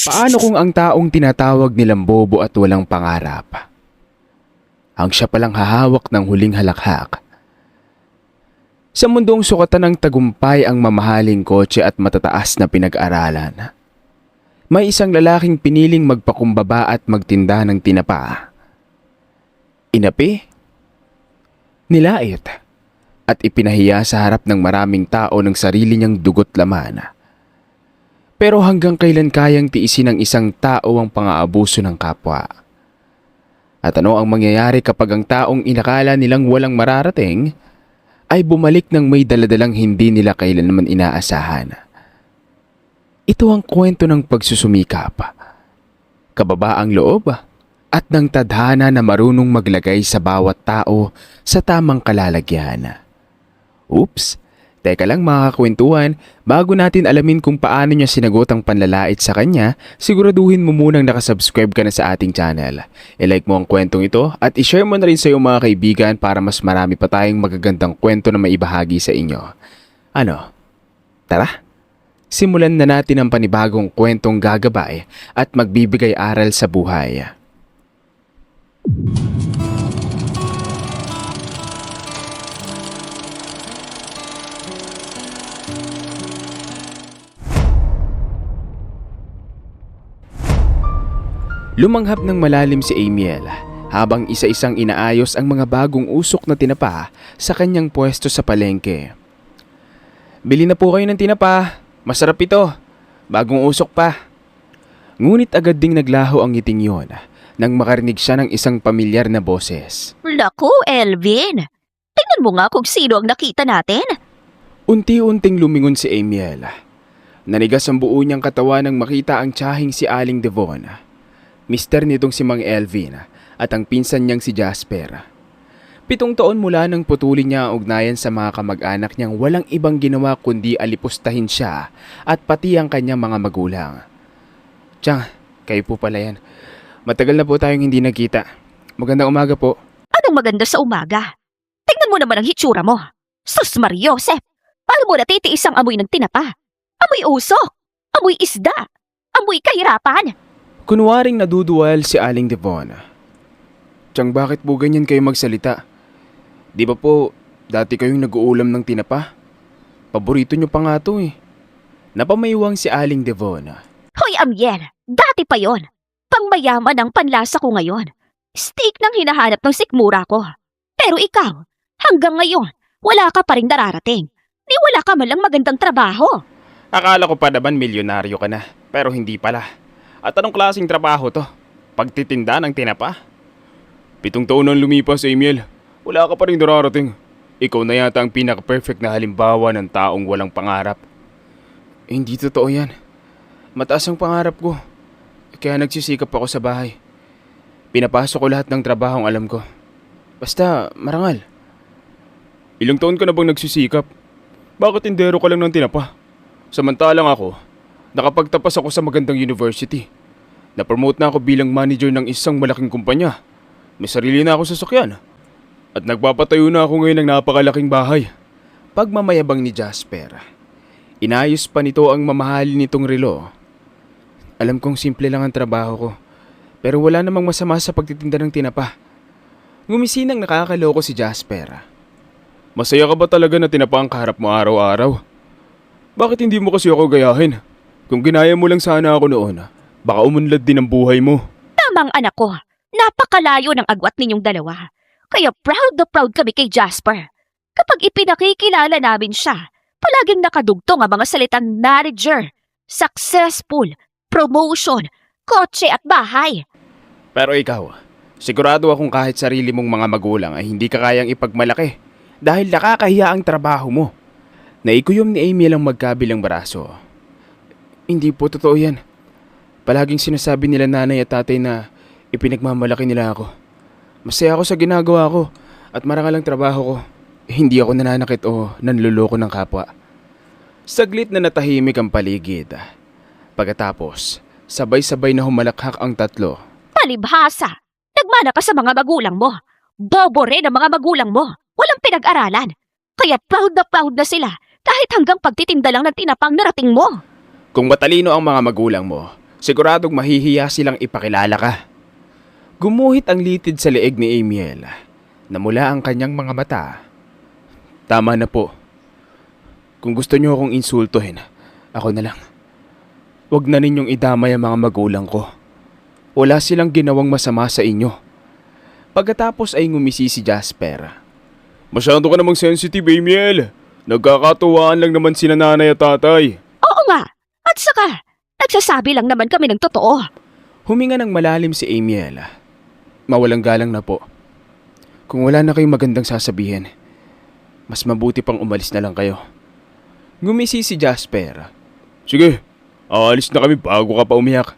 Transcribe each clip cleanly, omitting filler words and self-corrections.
Paano kung ang taong tinatawag nilang bobo at walang pangarap ang siya palang hahawak ng huling halakhak? Sa mundong sukatan ng tagumpay ang mamahaling kotse at matataas na pinag-aralan, may isang lalaking piniling magpakumbaba at magtinda ng tinapa. Inapi, nilait, at ipinahiya sa harap ng maraming tao ng sarili niyang dugot laman. Pero hanggang kailan kayang tiisin ng isang tao ang pang-aabuso ng kapwa? At ano ang mangyayari kapag ang taong inakala nilang walang mararating ay bumalik ng may daladalang hindi nila kailanman inaasahan? Ito ang kwento ng pagsusumikap, kababaang loob, at ng tadhana na marunong maglagay sa bawat tao sa tamang kalalagyan. Oops! Teka lang mga kakwentuhan, bago natin alamin kung paano niya sinagot ang panlalait sa kanya, siguraduhin mo munang nakasubscribe ka na sa ating channel. I-like mo ang kwentong ito at i-share mo na rin sa iyong mga kaibigan para mas marami pa tayong magagandang kwento na maibahagi sa inyo. Ano? Tara! Simulan na natin ang panibagong kwentong gagabay at magbibigay aral sa buhay. Lumanghap ng malalim si Amiel habang isa-isang inaayos ang mga bagong usok na tinapa sa kanyang pwesto sa palengke. Bili na po kayo ng tinapa, masarap ito, bagong usok pa. Ngunit agad ding naglaho ang ngiting yon nang makarinig siya ng isang pamilyar na boses. Naku, Elvin! Tingnan mo nga kung sino ang nakita natin. Unti-unting lumingon si Amiel. Nanigas ang buo niyang katawan nang makita ang tiyahing si Aling Devon, mister nitong si Mang Elvin, at ang pinsan niyang si Jasper. 7 taon mula nang putulin niya ang ugnayan sa mga kamag-anak niyang walang ibang ginawa kundi alipustahin siya at pati ang kanyang mga magulang. Tiyang, kayo po pala yan. Matagal na po tayong hindi nagkita. Magandang umaga po. Anong maganda sa umaga? Tingnan mo naman ang hitsura mo. Sus Mariosep! Paano mo natitiis ang amoy ng tinapa? Amoy usok! Amoy isda! Amoy kahirapan! Kunwaring naduduwal si Aling Devon. Tiyang, bakit po ganyan kayo magsalita? Di ba po, dati kayong nag-uulam ng tinapa? Paborito niyo pa nga to eh. Napamaywang si Aling Devon. Hoy Amiel! Dati pa yon. Pangmayaman ang panlasa ko ngayon. Steak nang hinahanap ng sikmura ko. Pero ikaw, hanggang ngayon, wala ka pa rin nararating. Di wala ka man lang magandang trabaho. Akala ko pa naman milyonaryo ka na, pero hindi pala. At anong klaseng trabaho to? Pagtitinda ng tinapa? 7 taon nang lumipas, Amiel. Wala ka pa rin nararating. Ikaw na yata ang pinaka-perfect na halimbawa ng taong walang pangarap. Hindi totoo yan. Mataas ang pangarap ko. Kaya nagsisikap ako sa bahay. Pinapasok ko lahat ng trabahong alam ko. Basta marangal. Ilang taon ka na bang nagsisikap? Bakit tindero ka lang ng tinapa? Samantalang ako, nakapagtapas ako sa magandang university. Na-promote na ako bilang manager ng isang malaking kumpanya. May sarili na ako sa sasakyan. At nagpapatayo na ako ngayon ng napakalaking bahay. Pagmamayabang ni Jasper. Inayos pa nito ang mamahalin nitong relo. Alam kong simple lang ang trabaho ko, pero wala namang masama sa pagtitinda ng tinapa. Ngumisinang nakakaloko si Jasper. Masaya ka ba talaga na tinapa ang kaharap mo araw-araw? Bakit hindi mo kasi ako gayahin? Kung ginaya mo lang sana ako noon, baka umunlad din ang buhay mo. Tamang anak ko, napakalayo ng agwat ninyong dalawa. Kaya proud na proud kami kay Jasper. Kapag ipinakikilala namin siya, palaging nakadugtong ang mga salitang manager, successful, promotion, kotse at bahay. Pero ikaw, sigurado akong kahit sarili mong mga magulang ay hindi ka kayang ipagmalaki dahil nakakahiya ang trabaho mo. Naikuyom ni Amiel ang magkabilang braso. Hindi po totoo yan. Palaging sinasabi nila nanay at tatay na ipinagmamalaki nila ako. Masaya ako sa ginagawa ko at marangal ang trabaho ko. Hindi ako nananakit o nanluloko ng kapwa. Saglit na natahimik ang paligid. Pagkatapos, sabay-sabay na humalakhak ang tatlo. Palibhasa! Nagmana ka sa mga magulang mo. Bobo rin ang mga magulang mo. Walang pinag-aralan. Kaya proud na sila kahit hanggang pagtitinda lang ng tinapang narating mo. Kung matalino ang mga magulang mo, Siguradong mahihiya silang ipakilala ka. Gumuhit ang litid sa leeg ni Amiel. Namula ang kanyang mga mata. Tama na po. Kung gusto niyo akong insultuhin, ako na lang. Huwag na ninyong idamay ang mga magulang ko. Wala silang ginawang masama sa inyo. Pagkatapos ay ngumisi si Jasper. Masyado ka namang sensitive, Amiel. Nagkakatuwaan lang naman sila nanay at tatay. Oo nga. At saka, nagsasabi lang naman kami ng totoo. Huminga ng malalim si Amiel. Mawalang galang na po. Kung wala na kayong magandang sasabihin, mas mabuti pang umalis na lang kayo. Ngumisi si Jasper. Sige, aalis na kami bago ka pa umiyak.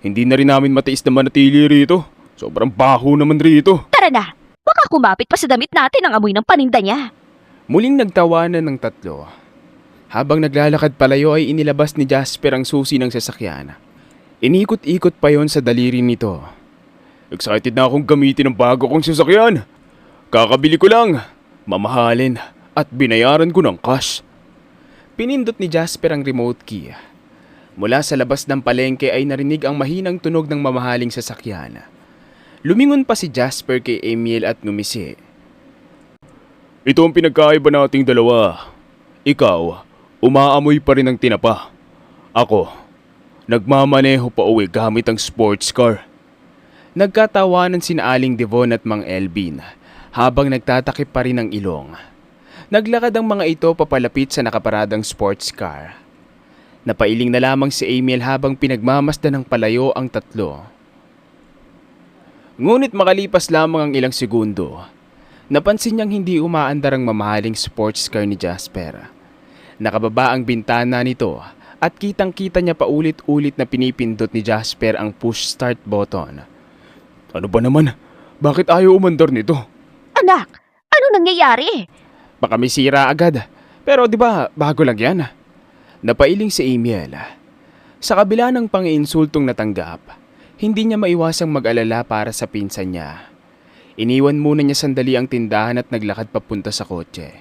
Hindi na rin namin matiis na manatili rito. Sobrang baho naman rito. Tara na. Baka kumapit pa sa damit natin ang amoy ng paninda niya. Muling nagtawanan ng tatlo. Habang naglalakad palayo ay inilabas ni Jasper ang susi ng sasakyan. Inikot-ikot pa yon sa daliri nito. Excited na akong gamitin ang bago kong sasakyan. Kakabili ko lang, mamahalin at binayaran ko ng cash. Pinindot ni Jasper ang remote key. Mula sa labas ng palengke ay narinig ang mahinang tunog ng mamahaling sasakyan. Lumingon pa si Jasper kay Amiel at ngumisi. Ito ang pinagkaiba nating dalawa. Ikaw, umaamoy pa rin ng tinapa. Ako, nagmamaneho pa uwi gamit ang sports car. Nagkatawanan sina Aling Devon at Mang Elvin habang nagtatakip pa rin ang ilong. Naglakad ang mga ito papalapit sa nakaparadang sports car. Napailing na lamang si Amiel habang pinagmamasdan ng palayo ang tatlo. Ngunit makalipas lamang ang ilang segundo, napansin niyang hindi umaandar ang mamahaling sports car ni Jasper. Nakababa ang bintana nito at kitang-kita niya paulit-ulit na pinipindot ni Jasper ang push start button. Ano ba naman? Bakit ayaw umandar nito? Anak, ano nangyayari? Baka may sira agad. Pero di ba bago lang yan? Napailing si Amiel. Sa kabila ng pang-iinsultong natanggap, hindi niya maiwasang mag-alala para sa pinsan niya. Iniwan muna niya sandali ang tindahan at naglakad papunta sa kotse.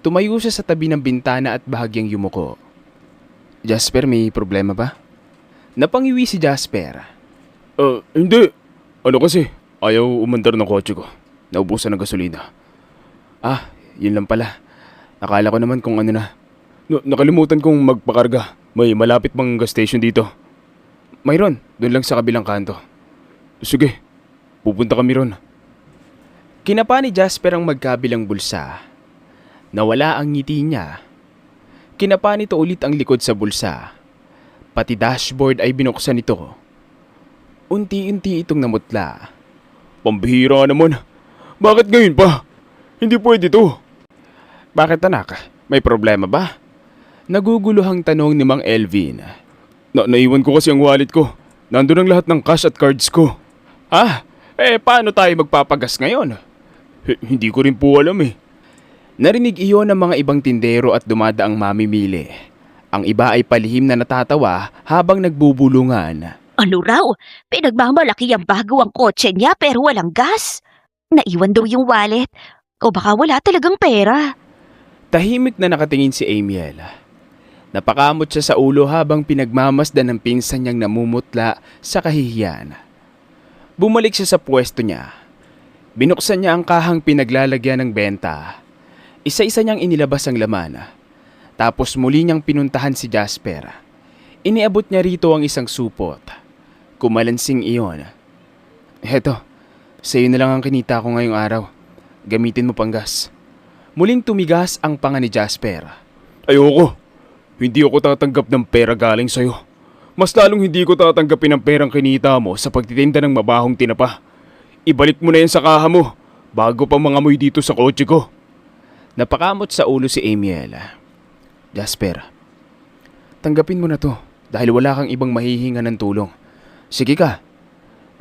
Tumayo siya sa tabi ng bintana at bahagyang yumuko. Jasper, may problema ba? Napangiwi si Jasper. Hindi. Ano kasi? Ayaw umandar ng kotse ko. Naubusan ng gasolina. Yun lang pala. Akala ko naman kung ano na. Nakalimutan kong magpakarga. May malapit bang gas station dito? Mayroon, doon lang sa kabilang kanto. Sige, pupunta kami ron. Kinapa ni Jasper ang magkabilang bulsa. Nawala ang ngiti niya. Kinapa nito ulit ang likod sa bulsa. Pati dashboard ay binuksan nito. Unti-unti itong namutla. Pambihira naman. Bakit ngayon pa? Hindi pwede to. Bakit anak? May problema ba? Naguguluhang tanong ni Mang Elvin. Naiwan ko kasi ang wallet ko. Nandun ang lahat ng cash at cards ko. Paano tayo magpapagas ngayon? Hindi ko rin po alam eh. Narinig iyon ng mga ibang tindero at dumadaang mamimili. Ang iba ay palihim na natatawa habang nagbubulungan. Ano raw? Pinagmamalaki ang bago ang kotse niya pero walang gas. Naiwan daw yung wallet. O baka wala talagang pera. Tahimik na nakatingin si Amiel. Napakamot siya sa ulo habang pinagmamasdan ng pinsan niyang namumutla sa kahihiyan. Bumalik siya sa pwesto niya. Binuksan niya ang kahang pinaglalagyan ng benta. Isa-isa niyang inilabas ang laman. Tapos muli niyang pinuntahan si Jasper. Iniabot niya rito ang isang supot. Kumalansing iyon. Heto, sa'yo na lang ang kinita ko ngayong araw. Gamitin mo pang gas. Muling tumigas ang panga ni Jasper. Ayoko. Hindi ako tatanggap ng pera galing sa'yo. Mas lalong hindi ko tatanggapin ang perang kinita mo sa pagtitinda ng mabahong tinapa. Ibalik mo na yan sa kaha mo bago pa mangamoy dito sa kotse ko. Napakamot sa ulo si Amiel. Jasper, tanggapin mo na to dahil wala kang ibang mahihinga ng tulong. Sige ka,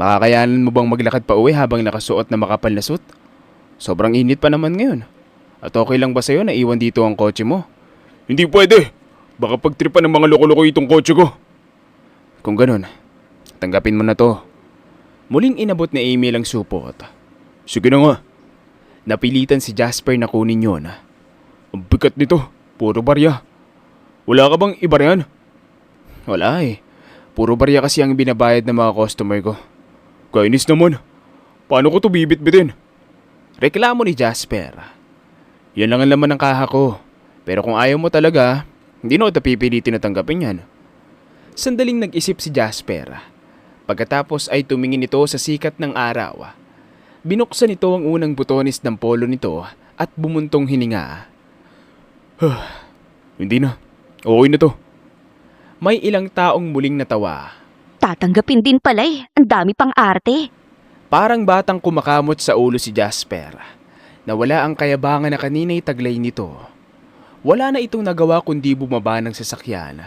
makakayanan mo bang maglakad pa uwi habang nakasuot na makapal na suit? Sobrang init pa naman ngayon. At okay lang ba sa'yo na iwan dito ang kotse mo? Hindi pwede. Baka pagtripan ng mga loko-loko itong kotse ko. Kung ganun, tanggapin mo na to. Muling inabot ni Amy ang supot. Sige na nga. Napilitan si Jasper na kunin yun. Ang bigat nito, puro barya. Wala ka bang iba riyan? Wala eh. Puro barya kasi ang binabayad ng mga customer ko. Kainis naman. Paano ko to bibit-bitin? Reklamo ni Jasper. Yan lang ang laman ng kaha ko. Pero kung ayaw mo talaga, hindi na ito pipilitin na tanggapin yan. Sandaling nag-isip si Jasper. Pagkatapos ay tumingin ito sa sikat ng araw. Binuksan ito ang unang butones ng polo nito at bumuntong hininga. Hindi na. Okay na to. May ilang taong muling natawa. Tatanggapin din pala eh. Ang dami pang arte. Parang batang kumakamot sa ulo si Jasper. Nawala ang kayabangan na kanina'y taglay nito. Wala na itong nagawa kundi bumaba ng sasakyan.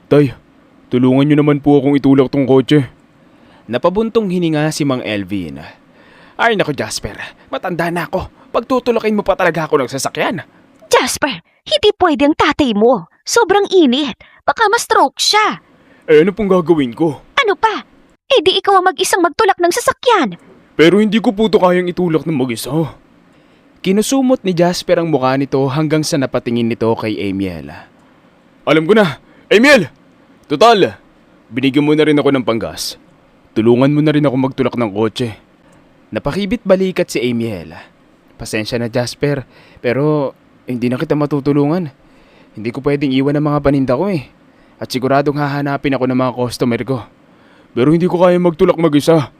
Tay, tulungan niyo naman po akong itulak tong kotse. Napabuntong hininga si Mang Elvin. Ay nako Jasper, matanda na ako. Pagtutulakin mo pa talaga ako ng sasakyan. Jasper, hindi pwede ang tatay mo. Sobrang init. Baka ma-stroke siya. Eh ano pong gagawin ko? Ano pa? Eh di ikaw ang mag-isang magtulak ng sasakyan. Pero hindi ko po ito kayang itulak ng mag-isa. Kinusumot ni Jasper ang mukha nito hanggang sa napatingin nito kay Amiel. Alam ko na, Amiel! Total, binigyan mo na rin ako ng panggas. Tulungan mo na rin ako magtulak ng kotse. Napakibit balikat si Amiel. Pasensya na Jasper, pero hindi na kita matutulungan. Hindi ko pwedeng iwan ang mga paninda ko eh. At siguradong hahanapin ako ng mga customer ko. Pero hindi ko kaya magtulak mag-isa.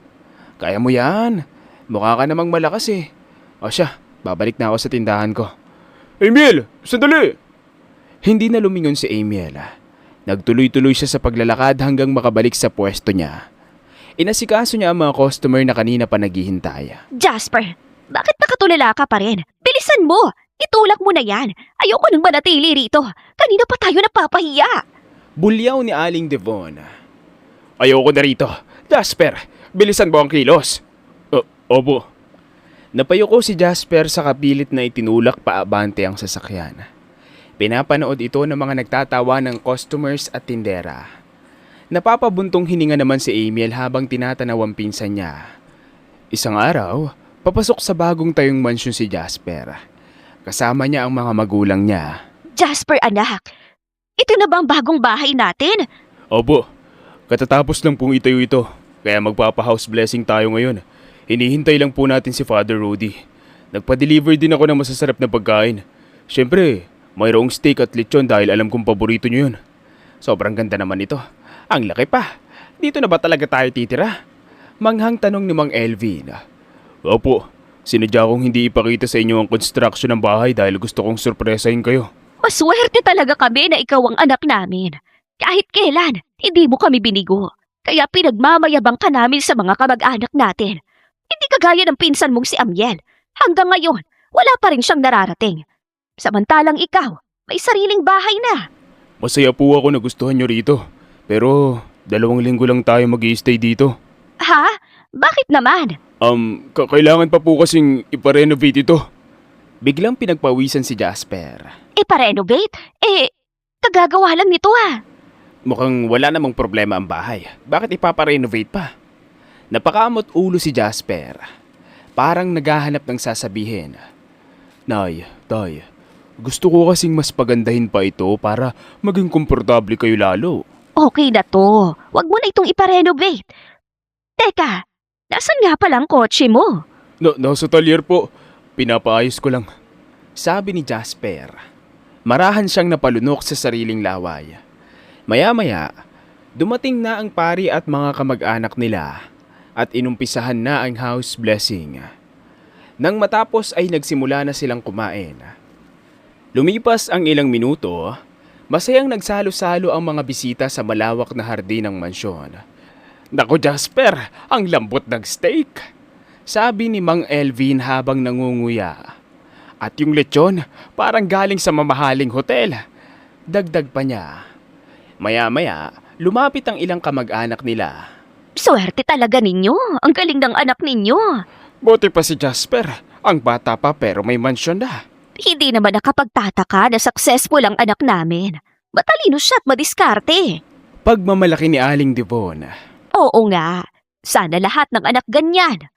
Kaya mo yan. Mukha ka namang malakas eh. O siya, babalik na ako sa tindahan ko. Amiel, sandali! Hindi na lumingon si Amiel. Nagtuloy-tuloy siya sa paglalakad hanggang makabalik sa pwesto niya. Inasikaso niya ang mga customer na kanina pa naghihintay. Jasper, bakit nakatulala ka pa rin? Bilisan mo! Itulak mo na yan. Ayoko nang manatili rito. Kanina pa tayo napapahiya. Bulyaw ni Aling Devon. Ayoko na rito. Jasper, bilisan mo ang kilos. Opo. Napayuko si Jasper sa kapilit na itinulak paabante ang sasakyan. Pinapanood ito ng mga nagtatawa ng customers at tindera. Napapabuntong hininga naman si Amiel habang tinatanaw ang pinsan niya. Isang araw, papasok sa bagong tayong mansyon si Jasper. Kasama niya ang mga magulang niya. Jasper anak, ito na bang bagong bahay natin? Opo, katatapos lang pong itayo ito. Kaya magpapa-house blessing tayo ngayon. Hinihintay lang po natin si Father Rudy. Nagpa-deliver din ako ng masasarap na pagkain. Siyempre, mayroong steak at lechon dahil alam kong paborito niyo yun. Sobrang ganda naman ito. Ang laki pa. Dito na ba talaga tayo titira? Manghang tanong ni Mang Elvin. Opo, sinadya kong hindi ipakita sa inyo ang construction ng bahay dahil gusto kong sorpresahin kayo. Maswerte talaga kami na ikaw ang anak namin. Kahit kailan, hindi mo kami binigo. Kaya pinagmamayabang ka namin sa mga kamag-anak natin. Hindi kagaya ng pinsan mong si Amiel. Hanggang ngayon, wala pa rin siyang nararating. Samantalang ikaw, may sariling bahay na. Masaya po ako na gustuhan nyo rito. Pero 2 linggo lang tayo mag-i-stay dito. Ha? Bakit naman? Kailangan pa po kasing iparenovate ito. Biglang pinagpawisan si Jasper. Ipa-renovate? Kagagawa lang nito ah. Mukhang wala namang problema ang bahay. Bakit ipaparenovate pa? Napakamot ulo si Jasper. Parang naghahanap ng sasabihin. Nay, tay, gusto ko kasing mas pagandahin pa ito para maging komportable kayo lalo. Okay na to. Huwag mo na itong ipa-renovate. Teka, nasan nga palang kotse mo? Nasa talyer po. Pinapaayos ko lang. Sabi ni Jasper. Marahan siyang napalunok sa sariling laway. Maya-maya, dumating na ang pari at mga kamag-anak nila at inumpisahan na ang house blessing. Nang matapos ay nagsimula na silang kumain. Lumipas ang ilang minuto, masayang nagsalo-salo ang mga bisita sa malawak na hardin ng mansyon. Naku Jasper, ang lambot ng steak! Sabi ni Mang Elvin habang nangunguya. At yung lechon, parang galing sa mamahaling hotel. Dagdag pa niya. Maya-maya, lumapit ang ilang kamag-anak nila. Swerte talaga ninyo. Ang galing ng anak ninyo. Buti pa si Jasper. Ang bata pa pero may mansyon na. Hindi naman nakapagtataka na successful ang anak namin. Matalino siya at madiskarte. Pagmamalaki ni Aling Devon. Oo nga. Sana lahat ng anak ganyan.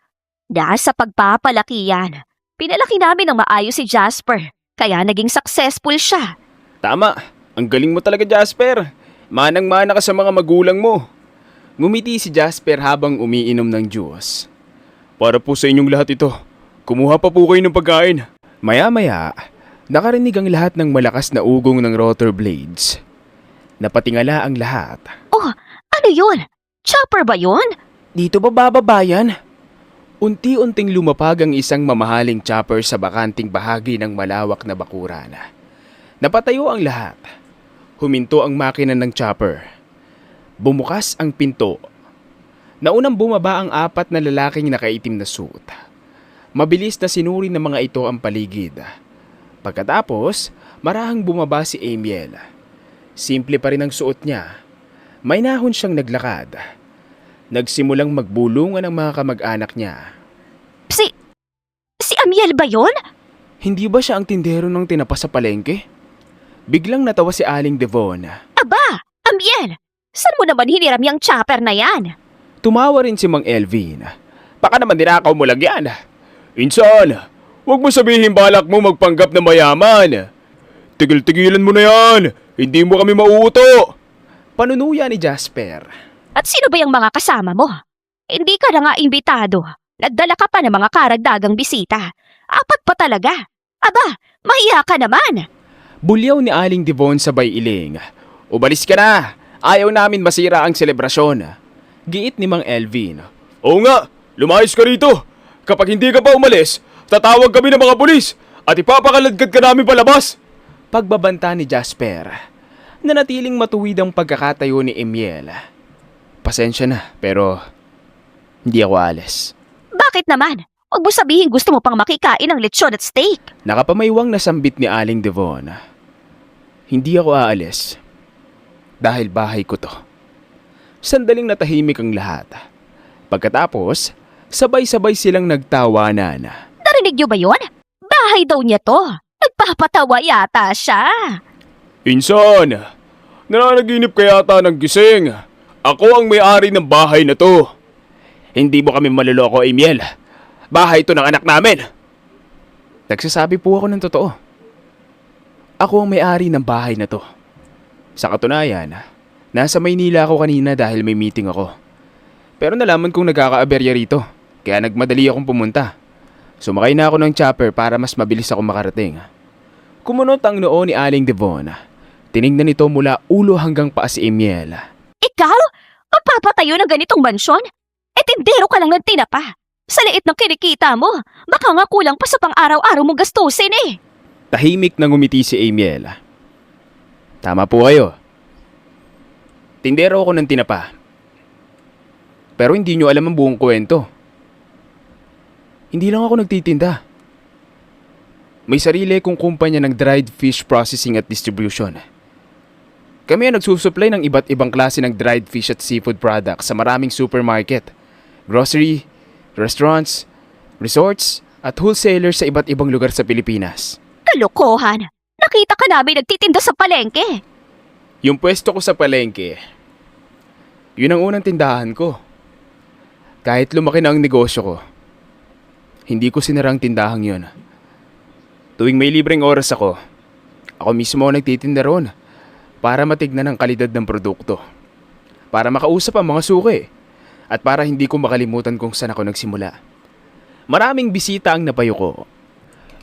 Nasa pagpapalaki yan. Pinalaki namin ng maayos si Jasper. Kaya naging successful siya. Tama. Ang galing mo talaga Jasper. Manang-mana ka sa mga magulang mo. Ngumiti si Jasper habang umiinom ng juice. Para po sa inyong lahat ito. Kumuha pa po kayo ng pagkain. Maya-maya, nakarinig ang lahat ng malakas na ugong ng rotor blades. Napatingala ang lahat. Oh, ano yun? Chopper ba yun? Dito ba bababayan? Unti-unting lumapag ang isang mamahaling chopper sa bakanting bahagi ng malawak na bakuran. Napatayo ang lahat. Huminto ang makina ng chopper. Bumukas ang pinto. Naunang bumaba ang 4 na lalaking nakaitim na suit. Mabilis na sinuri ng mga ito ang paligid. Pagkatapos, marahang bumaba si Amiel. Simple pa rin ang suot niya. May nahon siyang naglakad. Nagsimulang magbulungan ang mga kamag-anak niya. Si Amiel ba yun? Hindi ba siya ang tindero ng tinapa sa palengke? Biglang natawa si Aling Devon. Aba, Amiel! Saan mo naman hiniram yung chopper na yan? Tumawa rin si Mang Elvin. Baka naman dinakaw mo lang yan. Insan, huwag mo sabihin balak mo magpanggap na mayaman. Tigil-tigilan mo na yan. Hindi mo kami mauuto. Panunuya ni Jasper. At sino ba yung mga kasama mo? Hindi ka na nga imbitado. Nagdala ka pa ng mga karagdagang bisita. 4 pa talaga. Aba, mahiya ka naman. Bulyaw ni Aling Devon sabay iling. Umalis ka na. Ayaw namin masira ang selebrasyon. Giit ni Mang Elvin. Oo nga, lumayas ka rito. Kapag hindi ka pa umalis, tatawag kami ng mga pulis at ipapakaladkad ka namin palabas. Pagbabanta ni Jasper. Nanatiling matuwid ang pagkakatayo ni Amiel. Pasensya na, pero hindi ako alis. Bakit naman? Huwag mo sabihin gusto mo pang makikain ng lechon at steak. Nakapamaywang nasambit ni Aling Devon. Hindi ako aalis. Dahil bahay ko to. Sandaling natahimik ang lahat. Pagkatapos, sabay-sabay silang nagtawanan. Narinig niyo ba yun? Bahay daw niya to. Nagpapatawa yata siya. Insan, nananaginip ka yata ng gising. Ako ang may-ari ng bahay na to. Hindi mo kami maluloko, Amiel. Bahay to ng anak namin. Nagsasabi po ako ng totoo. Ako ang may-ari ng bahay na to. Sa katunayan, nasa Maynila ako kanina dahil may meeting ako. Pero nalaman kong nagkakaaberya rito, kaya nagmadali akong pumunta. Sumakay na ako ng chopper para mas mabilis ako makarating. Kumunot ang noo ni Aling Devon. Tinignan nito mula ulo hanggang paa si Amiel. Ikaw? Magpapatayo ng ganitong mansyon? Tindero ka lang ng tinapa. Sa liit ng kinikita mo, baka nga kulang pa sa pang-araw-araw mong gastusin eh. Tahimik na ngumiti si Amiel. Tama po kayo. Tindero ako ng tinapa. Pero hindi nyo alam ang buong kwento. Hindi lang ako nagtitinda. May sarili kong kumpanya ng dried fish processing at distribution. Kami ang nagsusupply ng iba't ibang klase ng dried fish at seafood products sa maraming supermarket, grocery, restaurants, resorts, at wholesalers sa iba't ibang lugar sa Pilipinas. Kalokohan! Nakita ka namin nagtitinda sa palengke. Yung pwesto ko sa palengke, yun ang unang tindahan ko. Kahit lumaki na ang negosyo ko, hindi ko sinarang tindahang yun. Tuwing may libreng oras ako mismo ang nagtitinda roon para matignan ang kalidad ng produkto, para makausap ang mga suki, at para hindi ko makalimutan kung saan ako nagsimula. Maraming bisita ang napayo ko,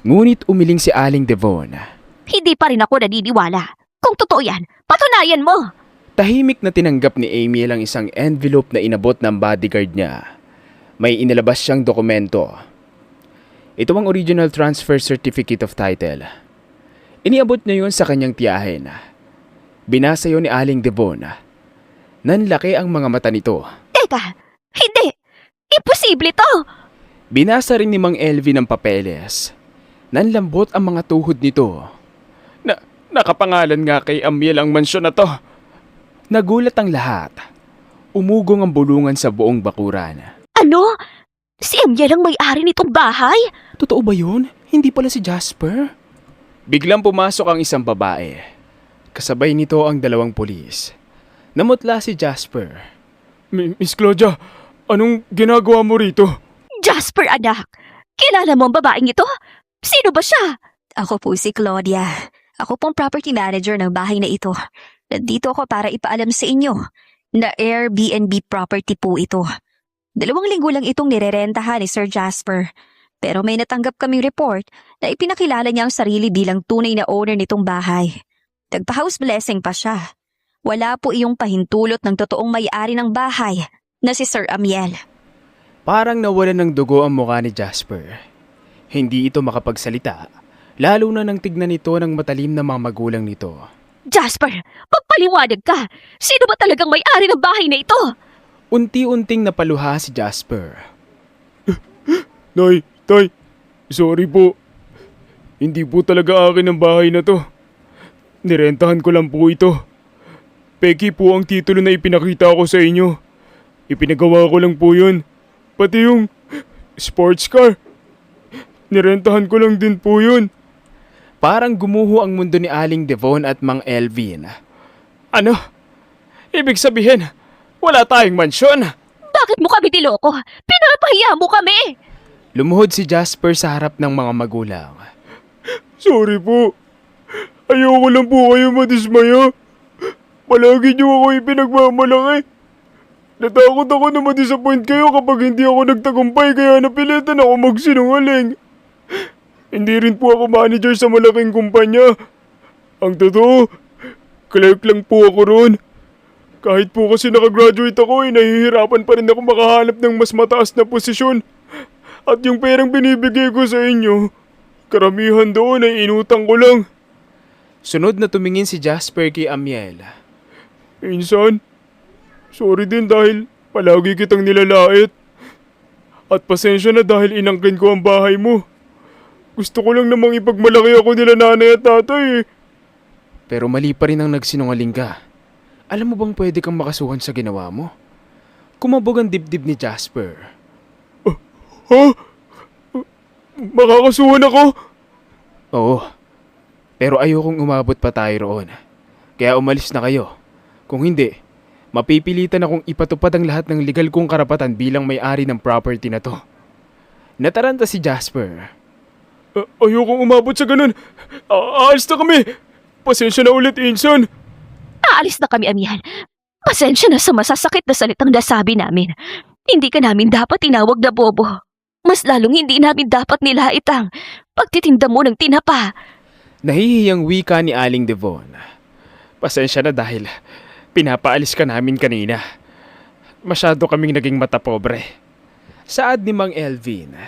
ngunit umiling si Aling Devon. Hindi pa rin ako naniniwala. Kung totoo yan, patunayan mo. Tahimik na tinanggap ni Amy ang isang envelope na inabot ng bodyguard niya. May inilabas siyang dokumento. Ito ang original transfer certificate of title. Iniabot niya yun sa kanyang tiyahin. Binasa yun ni Aling Devon. Nanlaki ang mga mata nito. Teka, hindi. Imposible to. Binasa rin ni Mang Elvin ang papeles. Nanlambot ang mga tuhod nito. Nakapangalan nga kay Amiel ang mansyon na to. Nagulat ang lahat. Umugong ang bulungan sa buong bakuran. Ano? Si Amiel ang may-ari nitong bahay? Totoo ba yun? Hindi pala si Jasper? Biglang pumasok ang isang babae. Kasabay nito ang 2 pulis. Namutla si Jasper. Miss Claudia, anong ginagawa mo rito? Jasper, anak. Kilala mo ang babaeng ito? Sino ba siya? Ako po si Claudia. Ako pong property manager ng bahay na ito. Nandito ako para ipaalam sa inyo. Na Airbnb property po ito. 2 linggo lang itong nirerentahan ni Sir Jasper. Pero may natanggap kaming report na ipinakilala niya ang sarili bilang tunay na owner nitong bahay. Nagpa-house blessing pa siya. Wala po iyong pahintulot ng totoong may-ari ng bahay na si Sir Amiel. Parang nawalan ng dugo ang mukha ni Jasper. Hindi ito makapagsalita, lalo na nang tignan ito ng matalim na mga magulang nito. Jasper, magpaliwanag ka! Sino ba talagang may-ari ng bahay na ito? Unti-unting napaluha si Jasper. Nay, tay, sorry po. Hindi po talaga akin ang bahay na to. Nirentahan ko lang po ito. Peki po ang titulo na ipinakita ko sa inyo. Ipinagawa ko lang po yun. Pati yung sports car. Nirentahan ko lang din po yun. Parang gumuho ang mundo ni Aling Devon at Mang Elvin. Ano? Ibig sabihin, wala tayong mansyon? Bakit mo kami niloko? Pinapahiya mo kami! Lumuhod si Jasper sa harap ng mga magulang. Sorry po. Ayoko lang po kayo madismaya. Palagi niyo ako ipinagmamalaki. Natakot ako na madisappoint kayo kapag hindi ako nagtagumpay kaya napilitan ako magsinungaling. Hindi rin po ako manager sa malaking kumpanya. Ang totoo, clerk lang po ako roon. Kahit po kasi nakagraduate ako nahihirapan pa rin ako makahanap ng mas mataas na posisyon. At yung perang binibigay ko sa inyo, karamihan doon ay inutang ko lang. Sunod na tumingin si Jasper kay Amiel. Insan, sorry din dahil palagi kitang nilalait. At pasensya na dahil inangkin ko ang bahay mo. Gusto ko lang namang ipagmalaki ako nila nanay at tatay eh. Pero mali pa rin ang nagsinungaling ka. Alam mo bang pwede kang makasuhan sa ginawa mo? Kumabog ang dibdib ni Jasper. Ha? Makakasuhan ako? Oo. Pero ayokong umabot pa tayo roon. Kaya umalis na kayo. Kung hindi, mapipilitan akong ipatupad ang lahat ng legal kong karapatan bilang may-ari ng property na to. Nataranta si Jasper. Ayokong umabot sa ganun. Aalis na kami. Pasensya na ulit, Insan. Aalis na kami, Amiel. Pasensya na sa masasakit na salitang nasabi namin. Hindi ka namin dapat tinawag na bobo. Mas lalong hindi namin dapat nilait ang pagtitinda mo ng tinapa. Nahihiyang wika ni Aling Devon. Pasensya na dahil pinapaalis ka namin kanina. Masyado kaming naging matapobre. Saad ni Mang Elvin.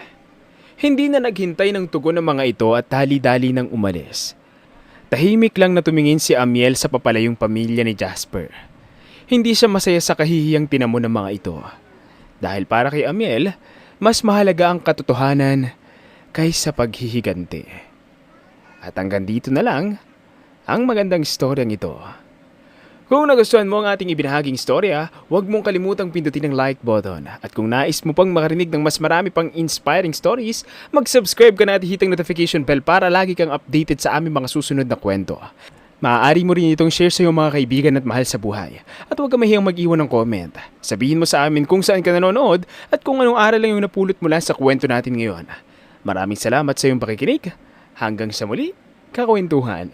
Hindi na naghintay ng tugon ng mga ito at dali-dali nang umalis. Tahimik lang na tumingin si Amiel sa papalayong pamilya ni Jasper. Hindi siya masaya sa kahihiyang tinamo ng mga ito. Dahil para kay Amiel, mas mahalaga ang katotohanan kaysa paghihiganti. At hanggang dito na lang ang magandang storyang ito. Kung nagustuhan mo ang ating ibinahaging storya, huwag mong kalimutang pindutin ang like button. At kung nais mo pang makarinig ng mas marami pang inspiring stories, mag-subscribe ka na at hit ang notification bell para lagi kang updated sa aming mga susunod na kwento. Maaari mo rin itong share sa iyong mga kaibigan at mahal sa buhay. At huwag ka mahiyang mag-iwan ng comment. Sabihin mo sa amin kung saan ka nanonood at kung anong aral lang yung napulot mula sa kwento natin ngayon. Maraming salamat sa iyong pakikinig. Hanggang sa muli, kakwentuhan.